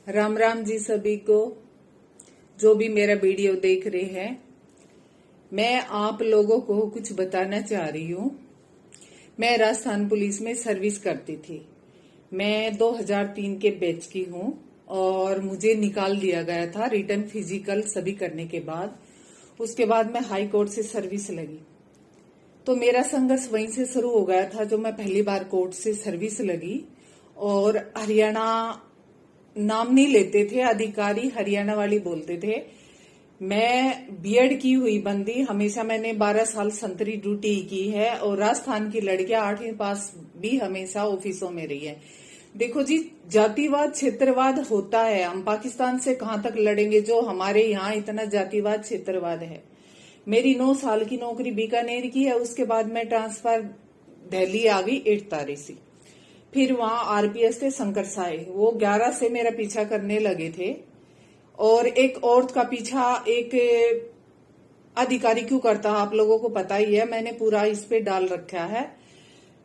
राम राम जी सभी को, जो भी मेरा वीडियो देख रहे हैं। मैं आप लोगों को कुछ बताना चाह रही हूँ। मैं राजस्थान पुलिस में सर्विस करती थी। मैं 2003 के बैच की हूँ और मुझे निकाल दिया गया था रिटर्न फिजिकल सभी करने के बाद। उसके बाद मैं हाई कोर्ट से सर्विस लगी, तो मेरा संघर्ष वहीं से शुरू हो गया था। जो मैं पहली बार कोर्ट से सर्विस लगी और हरियाणा नाम नहीं लेते थे, अधिकारी हरियाणा वाली बोलते थे। मैं बीएड की हुई बंदी, हमेशा मैंने 12 साल संतरी ड्यूटी की है और राजस्थान की लड़कियां 8वीं पास भी हमेशा ऑफिसों में रही है। देखो जी, जातिवाद क्षेत्रवाद होता है। हम पाकिस्तान से कहां तक लड़ेंगे जो हमारे यहाँ इतना जातिवाद क्षेत्रवाद है। मेरी 9 साल की नौकरी बीकानेर की है। उसके बाद मैं ट्रांसफर दिल्ली आ गई 8 तारीख से। फिर वहां आरपीएस थे शंकर साय, वो 11 से मेरा पीछा करने लगे थे। और एक औरत का पीछा एक अधिकारी क्यों करता, आप लोगों को पता ही है, मैंने पूरा इस पे डाल रखा है।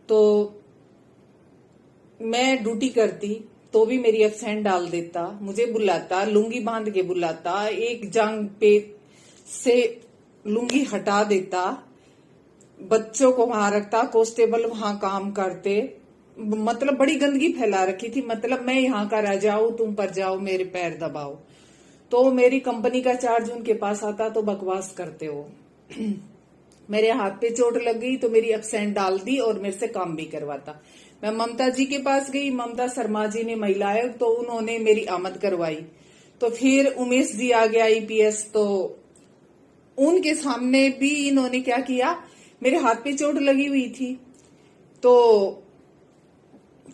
तो मैं ड्यूटी करती तो भी मेरी एब्सेंट डाल देता, मुझे बुलाता, लुंगी बांध के बुलाता, एक जांग पे से लुंगी हटा देता, बच्चों को वहां रखता, कांस्टेबल वहां काम करते। मतलब बड़ी गंदगी फैला रखी थी। मतलब मैं यहाँ का राजा हूं, तुम पर जाओ, मेरे पैर दबाओ। तो मेरी कंपनी का चार्ज उनके पास आता तो बकवास करते हो। मेरे हाथ पे चोट लग गई तो मेरी एब्सेंट डाल दी और मेरे से काम भी करवाता। मैं ममता जी के पास गई, ममता शर्मा जी ने महिला आयोग, तो उन्होंने मेरी आमद करवाई। तो फिर उमेश जी आ गया आईपीएस, तो उनके सामने भी इन्होंने क्या किया, मेरे हाथ पे चोट लगी हुई थी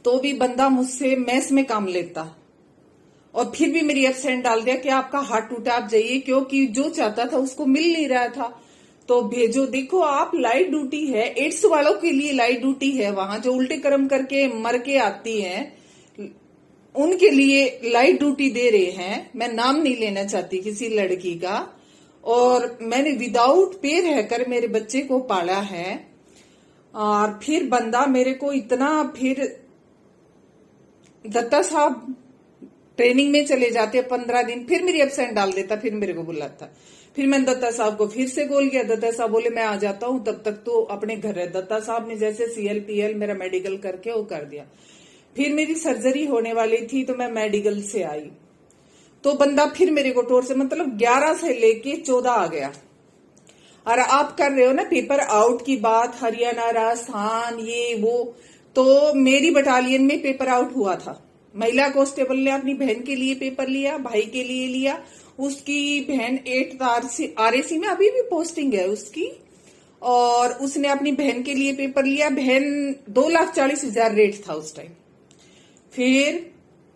तो भी बंदा मुझसे मैस में काम लेता और फिर भी मेरी एब्सेंट डाल दिया कि आपका हाथ टूटा, आप जाइए, क्योंकि जो चाहता था उसको मिल नहीं रहा था। तो भेजो, देखो आप, लाइट ड्यूटी है, एड्स वालों के लिए लाइट ड्यूटी है। वहां जो उल्टे कर्म करके मर के आती हैं उनके लिए लाइट ड्यूटी दे रहे हैं। मैं नाम नहीं लेना चाहती किसी लड़की का। और मैंने विदाउट पे रहकर मेरे बच्चे को पाला है। और फिर बंदा मेरे को इतना, फिर दत्ता साहब ट्रेनिंग में चले जाते 15 दिन, फिर मेरी एब्सेंट डाल देता, फिर मेरे को बुलाता। फिर मैंने दत्ता साहब को फिर से कॉल किया, दत्ता साहब बोले मैं आ जाता हूं, तब तक तो अपने घर है। दत्ता साहब ने जैसे सीएलपीएल मेरा मेडिकल करके वो कर दिया। फिर मेरी सर्जरी होने वाली थी तो मैं मेडिकल से आई तो बंदा फिर मेरे को टोर से, मतलब 11 से लेके 14 आ गया। और आप कर रहे हो ना पेपर आउट की बात, हरियाणा राजस्थान ये वो, तो मेरी बटालियन में पेपर आउट हुआ था। महिला कांस्टेबल ने अपनी बहन के लिए पेपर लिया, भाई के लिए लिया। उसकी बहन 8 आरएसी में अभी भी पोस्टिंग है उसकी, और उसने अपनी बहन के लिए पेपर लिया। बहन 2,40,000 रेट था उस टाइम। फिर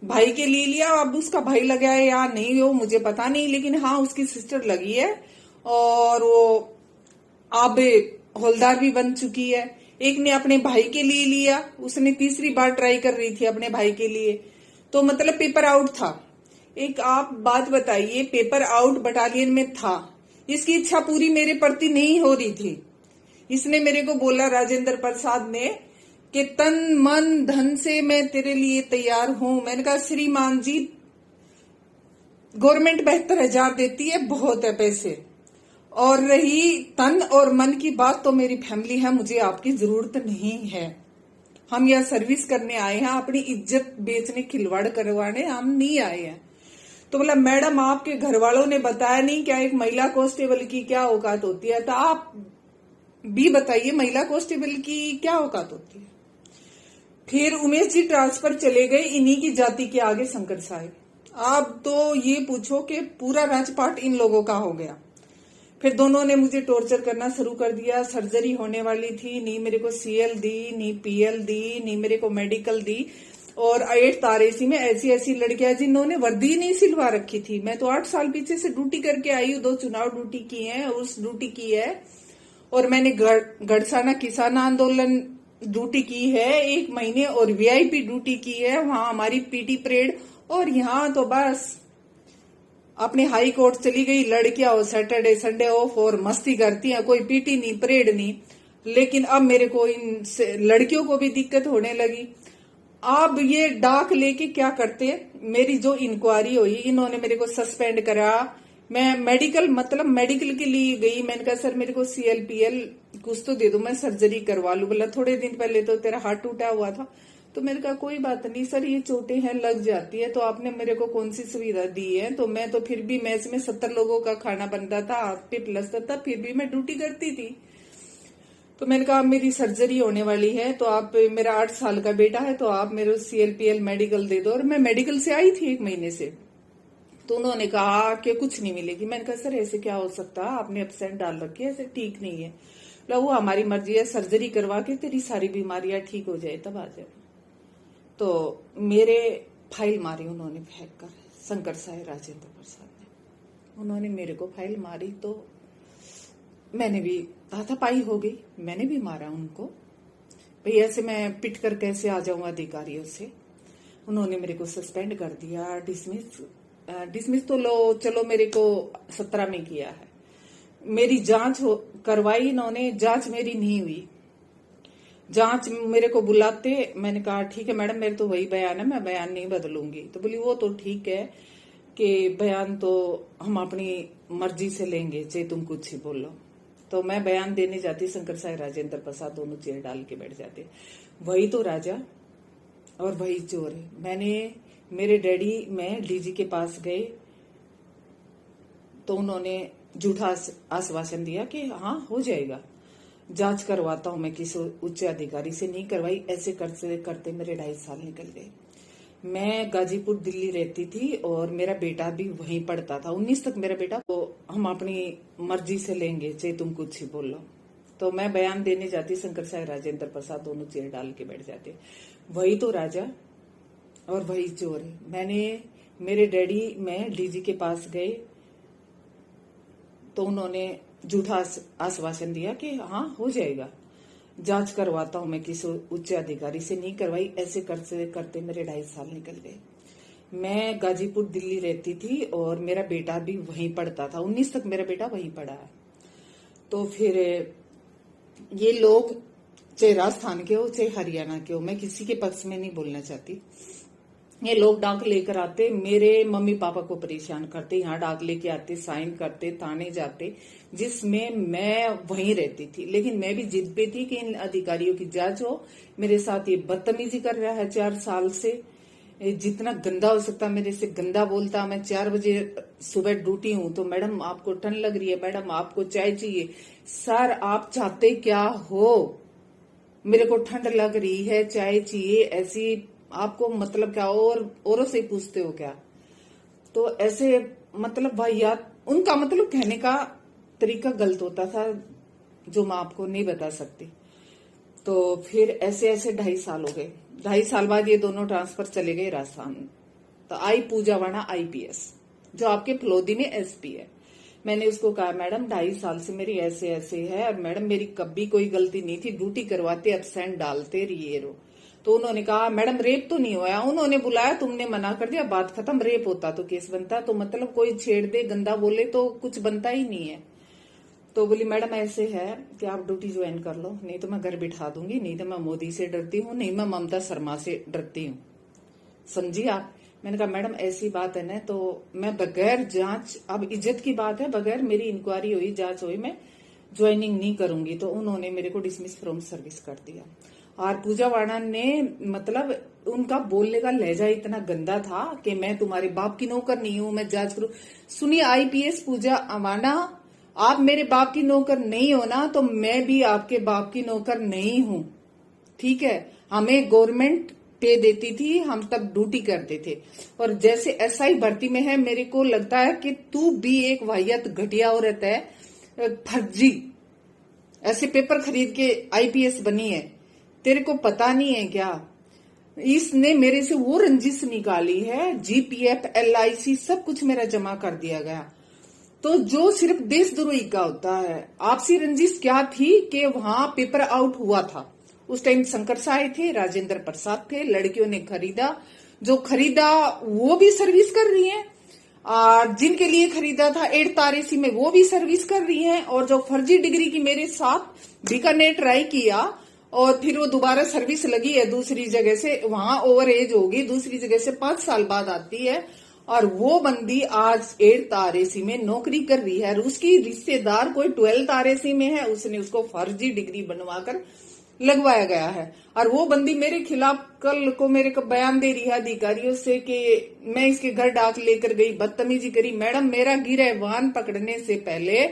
भाई के लिए लिया, अब उसका भाई लगा है या नहीं वो मुझे पता नहीं, लेकिन हाँ उसकी सिस्टर लगी है और वो अब हौलदार भी बन चुकी है। एक ने अपने भाई के लिए लिया, उसने तीसरी बार ट्राई कर रही थी अपने भाई के लिए, तो मतलब पेपर आउट था। एक आप बात बताइए, पेपर आउट बटालियन में था, इसकी इच्छा पूरी मेरे प्रति नहीं हो रही थी। इसने मेरे को बोला, राजेंद्र प्रसाद ने, कि तन मन धन से मैं तेरे लिए तैयार हूं। मैंने कहा श्रीमान जी, गवर्नमेंट 72,000 देती है, बहुत है पैसे। और रही तन और मन की बात, तो मेरी फैमिली है, मुझे आपकी जरूरत नहीं है। हम यह सर्विस करने आए हैं, अपनी इज्जत बेचने, खिलवाड़ करवाने हम नहीं आए हैं। तो बोला मैडम आपके घर वालों ने बताया नहीं क्या एक महिला कांस्टेबल की क्या औकात होती है, तो आप भी बताइए महिला कांस्टेबल की क्या औकात होती है। फिर उमेश जी ट्रांसफर चले गए, इन्हीं की जाति के आगे शंकर साहब। आप तो ये पूछो कि पूरा राजपाट इन लोगों का हो गया। फिर दोनों ने मुझे टॉर्चर करना शुरू कर दिया। सर्जरी होने वाली थी, नहीं मेरे को सीएल दी, नहीं पीएल दी, नहीं मेरे को मेडिकल दी। और 8 तारेसी में ऐसी ऐसी लड़कियां जिन्होंने वर्दी नहीं सिलवा रखी थी। मैं तो 8 साल पीछे से ड्यूटी करके आई हूँ, 2 चुनाव ड्यूटी की है, उस ड्यूटी की है। और मैंने गढ़साना किसान आंदोलन ड्यूटी की है 1 महीने, और वीआईपी ड्यूटी की है, वहां हमारी पीटी परेड। और यहाँ तो बस अपने हाई कोर्ट चली गई लड़कियां, और सैटरडे संडे ऑफ और मस्ती करती हैं, कोई पीटी नहीं, परेड नहीं। लेकिन अब मेरे को इन लड़कियों को भी दिक्कत होने लगी। अब ये डाक लेके क्या करते, मेरी जो इंक्वायरी हुई इन्होंने मेरे को सस्पेंड करा। मैं मेडिकल के लिए गई। मैंने कहा सर मेरे को CLPL कुछ तो दे दो, मैं सर्जरी करवा लूं। बोला थोड़े दिन पहले तो तेरा हार्ट टूटा हुआ था। तो मैंने कहा कोई बात नहीं सर, ये चोटें हैं लग जाती है, तो आपने मेरे को कौन सी सुविधा दी है। तो मैं तो फिर भी मेस में 70 लोगों का खाना बनता था, आप पे प्लस था, फिर भी मैं ड्यूटी करती थी। तो मैंने कहा मेरी सर्जरी होने वाली है, तो आप, मेरा 8 साल का बेटा है, तो आप मेरे CLPL मेडिकल दे दो। और मैं मेडिकल से आई थी 1 महीने से। तो उन्होंने कहा कि कुछ नहीं मिलेगी। मैंने कहा सर ऐसे क्या हो सकता है, आपने एब्सेंट डाल रखी है, ऐसे ठीक नहीं है। बोला वो हमारी मर्जी है, सर्जरी करवा के तेरी सारी बीमारियां ठीक हो जाए तब आ जाए। तो मेरे फाइल मारी उन्होंने फेंक कर, शंकर साय राजेंद्र प्रसाद ने। उन्होंने मेरे को फाइल मारी तो मैंने भी हाथापाई हो गई, मैंने भी मारा उनको। भाई ऐसे मैं पिट कर कैसे आ जाऊंगा अधिकारियों से। उन्होंने मेरे को सस्पेंड कर दिया, डिसमिस तो लो चलो, मेरे को 17 में किया है। मेरी जांच करवाई इन्होंने, जांच मेरी नहीं हुई। जांच मेरे को बुलाते, मैंने कहा ठीक है मैडम मेरे तो वही बयान है, मैं बयान नहीं बदलूंगी। तो बोली वो तो ठीक है कि बयान तो हम अपनी मर्जी से लेंगे, चाहे तुम कुछ ही बोलो। तो मैं बयान देने जाती, शंकर साय राजेंद्र प्रसाद दोनों चेयर डाल के बैठ जाते। वही तो राजा और वही चोर है। मेरे डैडी मैं DG के पास गए तो उन्होंने झूठा आश्वासन दिया कि हाँ हो जाएगा, जांच करवाता हूं मैं किसी उच्च अधिकारी से। नहीं करवाई। ऐसे करते करते मेरे 2.5 साल निकल गए। मैं गाजीपुर दिल्ली रहती थी और मेरा बेटा भी वहीं पढ़ता था, 19 तक मेरा बेटा। तो हम अपनी मर्जी से लेंगे, चाहे तुम कुछ ही बोलो। तो मैं बयान देने जाती, शंकर साय राजेंद्र प्रसाद दोनों चेयर डाल के बैठ जाते। वही तो राजा और वही चोर है। मेरे डैडी मैं DG के पास गए तो उन्होंने झूठा आश्वासन दिया कि हाँ हो जाएगा, जांच करवाता हूं मैं किसी उच्च अधिकारी से। नहीं करवाई। ऐसे करते करते मेरे 2.5 साल निकल गए। मैं गाजीपुर दिल्ली रहती थी और मेरा बेटा भी वहीं पढ़ता था, 19 तक मेरा बेटा वहीं पढ़ा है। तो फिर ये लोग चाहे राजस्थान के हो चाहे हरियाणा के हो, मैं किसी के पक्ष में नहीं बोलना चाहती, ये लोग डाक लेकर आते, मेरे मम्मी पापा को परेशान करते, यहाँ डाक लेके आते, साइन करते, थाने जाते, जिसमें मैं वहीं रहती थी। लेकिन मैं भी जिद पे थी कि इन अधिकारियों की जांच हो। मेरे साथ ये बदतमीजी कर रहा है 4 साल से, जितना गंदा हो सकता मेरे से गंदा बोलता। मैं 4 बजे सुबह ड्यूटी हूं तो मैडम आपको ठंड लग रही है, मैडम आपको चाय चाहिए। सर आप चाहते क्या हो, मेरे को ठंड लग रही है, चाय चाहिए, ऐसी आपको मतलब क्या, और औरों से पूछते हो क्या। तो ऐसे मतलब वाहियात, उनका मतलब कहने का तरीका गलत होता था जो मैं आपको नहीं बता सकती। तो फिर ऐसे 2.5 साल हो गए। 2.5 साल बाद ये दोनों ट्रांसफर चले गए राजस्थान। तो आई पूजा वाणा IPS जो आपके फलोदी में SP है। मैंने उसको कहा मैडम 2.5 साल से मेरी ऐसे ऐसे है, और मैडम मेरी कभी कोई गलती नहीं थी, ड्यूटी करवाते एब्सेंट डालते रहिए रो। तो उन्होंने कहा मैडम रेप तो नहीं हुआ। उन्होंने बुलाया, तुमने मना कर दिया, बात खत्म। रेप होता तो केस बनता। तो मतलब कोई छेड़ दे, गंदा बोले तो कुछ बनता ही नहीं है। तो बोली मैडम ऐसे है कि आप ड्यूटी ज्वाइन कर लो, नहीं तो मैं घर बिठा दूंगी, नहीं तो मैं मोदी से डरती हूँ, नहीं मैं ममता शर्मा से डरती हूँ, समझी आप। मैंने कहा मैडम ऐसी बात है ना, तो मैं बगैर जांच, अब इज्जत की बात है, बगैर मेरी इंक्वायरी हुई, जांच हुई, मैं ज्वाइनिंग नहीं करूंगी। तो उन्होंने मेरे को डिसमिस फ्रॉम सर्विस कर दिया। और पूजा वाणा ने मतलब उनका बोलने का लहजा इतना गंदा था कि मैं तुम्हारे बाप की नौकर नहीं हूं, मैं जांच करूं। सुनिए IPS पूजा वाणा, आप मेरे बाप की नौकर नहीं हो ना, तो मैं भी आपके बाप की नौकर नहीं हूं, ठीक है। हमें गवर्नमेंट पे देती थी, हम तब ड्यूटी करते थे। और जैसे SI भर्ती में है, मेरे को लगता है कि तू भी एक वाहियत घटिया औरत है, फर्जी ऐसे पेपर खरीद के IPS बनी है, तेरे को पता नहीं है क्या। इसने मेरे से वो रंजिश निकाली है, GPF LIC सब कुछ मेरा जमा कर दिया गया। तो जो सिर्फ देशद्रोही का होता है। आपसी रंजिश क्या थी कि वहां पेपर आउट हुआ था, उस टाइम शंकर साय थे, राजेंद्र प्रसाद थे, लड़कियों ने खरीदा, जो खरीदा वो भी सर्विस कर रही है, और जिनके लिए खरीदा था 8 तारेसी में वो भी सर्विस कर रही हैं। और जो फर्जी डिग्री की मेरे साथ बीकानेर ट्राई किया, और फिर वो दोबारा सर्विस लगी है दूसरी जगह से, वहां ओवर एज होगी, दूसरी जगह से 5 साल बाद आती है, और वो बंदी आज 8th RAC में नौकरी कर रही है। और उसकी रिश्तेदार कोई 12th RAC में है, उसने उसको फर्जी डिग्री बनवाकर लगवाया गया है। और वो बंदी मेरे खिलाफ कल को मेरे को बयान दे रही है अधिकारियों से कि मैं इसके घर डाक लेकर गई, बदतमीजी करी। मैडम, मेरा गिरहवान पकड़ने से पहले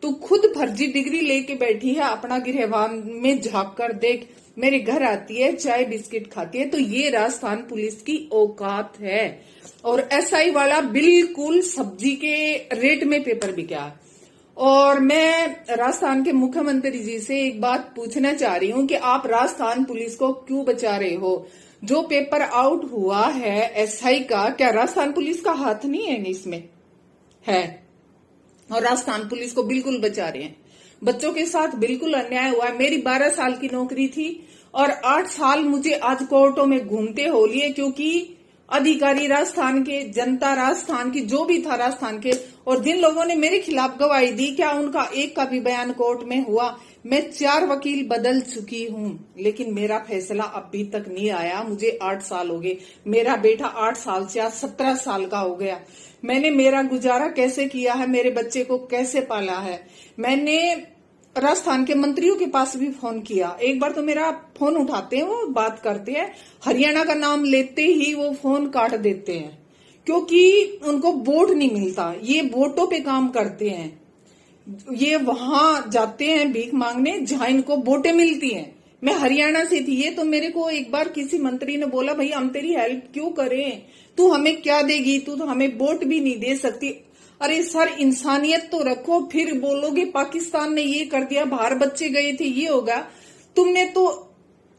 तू खुद फर्जी डिग्री लेके बैठी है, अपना गिरहवान में झांक कर देख, मेरे घर आती है, चाय बिस्किट खाती है। तो ये राजस्थान पुलिस की औकात है। और SI वाला बिल्कुल सब्जी के रेट में पेपर बिका। और मैं राजस्थान के मुख्यमंत्री जी से एक बात पूछना चाह रही हूं कि आप राजस्थान पुलिस को क्यों बचा रहे हो? जो पेपर आउट हुआ है SI का, क्या राजस्थान पुलिस का हाथ नहीं है इसमें? है। और राजस्थान पुलिस को बिल्कुल बचा रहे हैं। बच्चों के साथ बिल्कुल अन्याय हुआ है। मेरी 12 साल की नौकरी थी और 8 साल मुझे आज कोर्टों में घूमते हो लिए, क्योंकि अधिकारी राजस्थान के, जनता राजस्थान की, जो भी था राजस्थान के, और जिन लोगों ने मेरे खिलाफ गवाही दी, क्या उनका एक का भी बयान कोर्ट में हुआ? मैं 4 वकील बदल चुकी हूं, लेकिन मेरा फैसला अभी तक नहीं आया। मुझे 8 साल हो गए, मेरा बेटा 8 साल से आज 17 साल का हो गया। मैंने मेरा गुजारा कैसे किया है, मेरे बच्चे को कैसे पाला है? मैंने राजस्थान के मंत्रियों के पास भी फोन किया। एक बार तो मेरा फोन उठाते हैं, वो बात करते हैं, हरियाणा का नाम लेते ही वो फोन काट देते हैं, क्योंकि उनको वोट नहीं मिलता। ये वोटों पे काम करते हैं। ये वहां जाते हैं भीख मांगने जहां इनको वोटें मिलती हैं। मैं हरियाणा से थी, ये तो मेरे को एक बार किसी मंत्री ने बोला, भाई हम तेरी हेल्प क्यों करें, तू हमें क्या देगी, तू तो हमें वोट भी नहीं दे सकती। अरे सर, इंसानियत तो रखो, फिर बोलोगे पाकिस्तान ने ये कर दिया, बाहर बच्चे गए थे, ये होगा। तुमने तो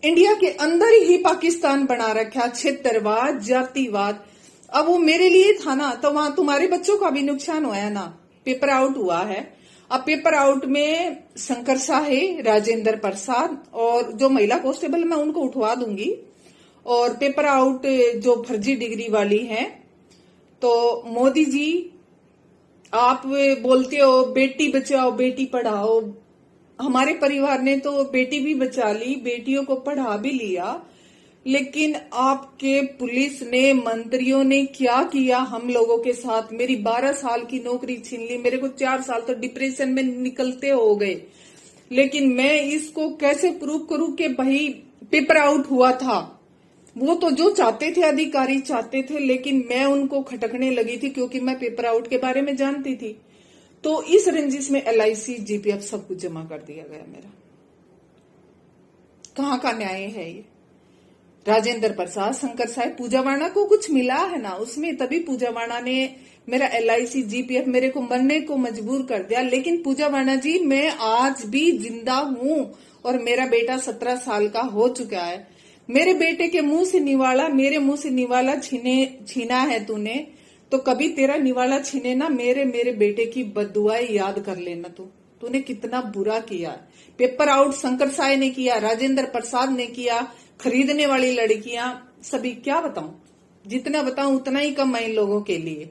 इंडिया के अंदर ही पाकिस्तान बना रखा, क्षेत्रवाद, जातिवाद। अब वो मेरे लिए था ना, तो वहां तुम्हारे बच्चों का भी नुकसान हुआ ना। पेपर आउट हुआ है। अब पेपर आउट में शंकर साहे, राजेंद्र प्रसाद और जो महिला कांस्टेबल, मैं उनको उठवा दूंगी। और पेपर आउट जो फर्जी डिग्री वाली है, तो मोदी जी आप बोलते हो बेटी बचाओ बेटी पढ़ाओ, हमारे परिवार ने तो बेटी भी बचा ली, बेटियों को पढ़ा भी लिया, लेकिन आपके पुलिस ने, मंत्रियों ने क्या किया हम लोगों के साथ? मेरी 12 साल की नौकरी छीन ली, मेरे को 4 साल तो डिप्रेशन में निकलते हो गए। लेकिन मैं इसको कैसे प्रूव करूं कि भाई पेपर आउट हुआ था? वो तो जो चाहते थे अधिकारी चाहते थे, लेकिन मैं उनको खटकने लगी थी, क्योंकि मैं पेपर आउट के बारे में जानती थी। तो इस रंजिश में LIC, GPF सब कुछ जमा कर दिया गया मेरा। कहाँ का न्याय है ये? राजेंद्र प्रसाद, शंकर साहब, पूजा वाणा को कुछ मिला है ना उसमें, तभी पूजा वाणा ने मेरा LIC, GPF मेरे को मरने को मजबूर कर दिया। लेकिन पूजा वाणा जी, मैं आज भी जिंदा हूं और मेरा बेटा 17 साल का हो चुका है। मेरे बेटे के मुंह से निवाला, मेरे मुंह से निवाला छीना है तूने, तो कभी तेरा निवाला छीने ना मेरे बेटे की बददुआएं याद कर लेना। तूने कितना बुरा किया। पेपर आउट शंकर साय ने किया, राजेंद्र प्रसाद ने किया, खरीदने वाली लड़कियां, सभी क्या बताऊं? जितना बताऊं उतना ही कम है इन लोगों के लिए।